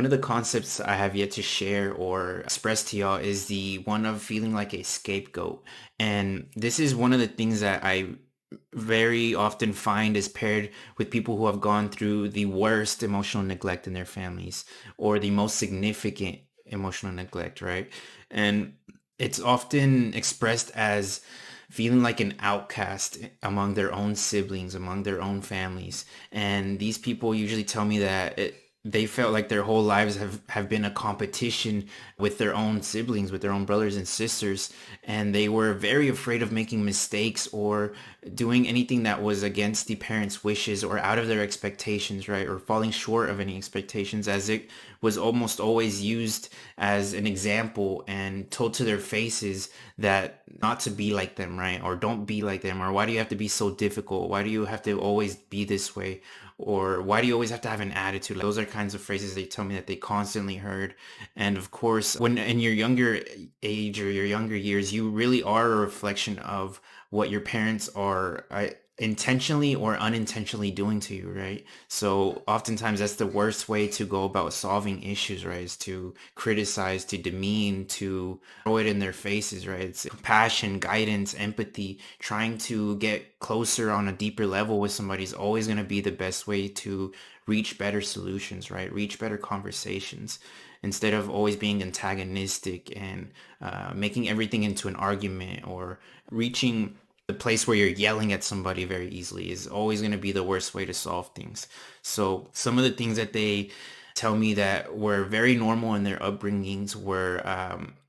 One of the concepts I have yet to share or express to y'all is the one of feeling like a scapegoat. And this is one of the things that I very often find is paired with people who have gone through the worst emotional neglect in their families or the most significant emotional neglect, right? And it's often expressed as feeling like an outcast among their own siblings, among their own families. And these people usually tell me that they felt like their whole lives have been a competition with their own siblings, with their own brothers and sisters. And they were very afraid of making mistakes or doing anything that was against the parents' wishes or out of their expectations, right? Or falling short of any expectations, as it was almost always used as an example and told to their faces that not to be like them, right? Or don't be like them, or why do you have to be so difficult? Why do you have to always be this way? Or why do you always have to have an attitude? Like, those are kinds of phrases they tell me that they constantly heard. And of course, when in your younger age or your younger years, you really are a reflection of what your parents are intentionally or unintentionally doing to you, right? So oftentimes that's the worst way to go about solving issues, right? Is to criticize, to demean, to throw it in their faces, right? It's compassion, guidance, empathy, trying to get closer on a deeper level with somebody is always going to be the best way to reach better solutions, right? Reach better conversations instead of always being antagonistic and making everything into an argument, or reaching the place where you're yelling at somebody very easily is always going to be the worst way to solve things. So some of the things that they tell me that were very normal in their upbringings were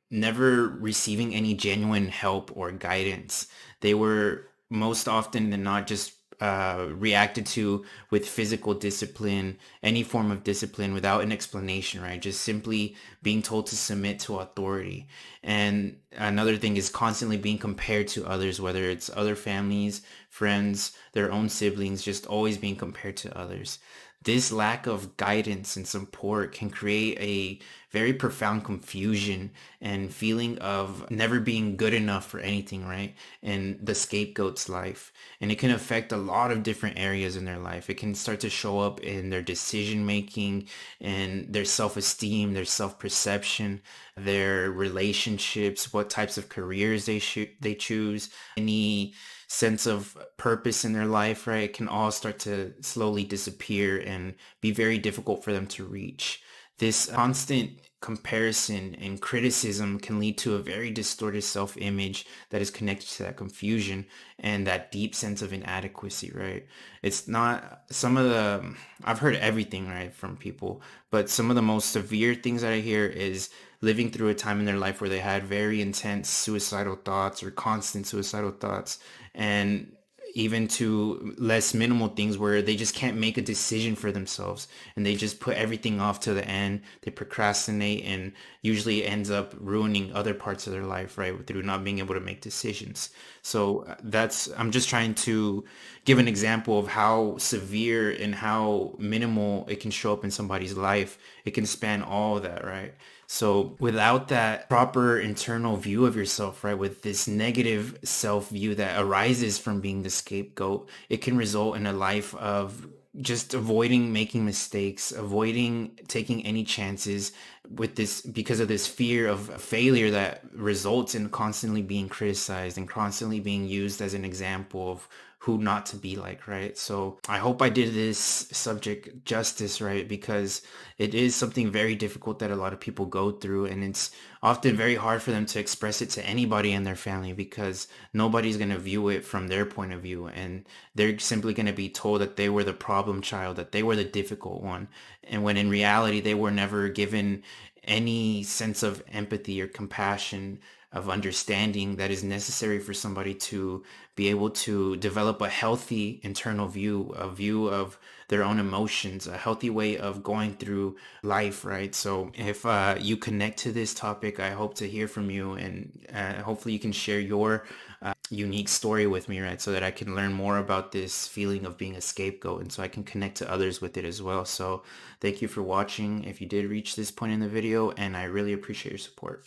never receiving any genuine help or guidance. They were most often than not just reacted to with physical discipline, any form of discipline without an explanation, right? Just simply being told to submit to authority. And another thing is constantly being compared to others, whether it's other families, friends, their own siblings, just always being compared to others. This lack of guidance and support can create a very profound confusion and feeling of never being good enough for anything, right? In the scapegoat's life. And it can affect a lot of different areas in their life. It can start to show up in their decision making and their self-esteem, their self-perception, their relationships, what types of careers they choose, any sense of purpose in their life, right? It can all start to slowly disappear and be very difficult for them to reach. This constant comparison and criticism can lead to a very distorted self-image that is connected to that confusion and that deep sense of inadequacy, right? It's not some of the, I've heard everything, right, from people, but some of the most severe things that I hear is living through a time in their life where they had very intense suicidal thoughts or constant suicidal thoughts, and even to less minimal things where they just can't make a decision for themselves and they just put everything off to the end. They procrastinate and usually ends up ruining other parts of their life, right? Through not being able to make decisions. So I'm just trying to give an example of how severe and how minimal it can show up in somebody's life. It can span all of that, right? So without that proper internal view of yourself, right, with this negative self view that arises from being the scapegoat, it can result in a life of just avoiding making mistakes, avoiding taking any chances with this because of this fear of failure that results in constantly being criticized and constantly being used as an example of who not to be like, right? So I hope I did this subject justice, right? Because it is something very difficult that a lot of people go through, and it's often very hard for them to express it to anybody in their family because nobody's going to view it from their point of view, and they're simply going to be told that they were the problem child, that they were the difficult one, and when in reality they were never given any sense of empathy or compassion, of understanding that is necessary for somebody to be able to develop a healthy internal view, a view of their own emotions, a healthy way of going through life, right? So if you connect to this topic, I hope to hear from you, and hopefully you can share your unique story with me, right? So that I can learn more about this feeling of being a scapegoat, and so I can connect to others with it as well. So thank you for watching if you did reach this point in the video, and I really appreciate your support.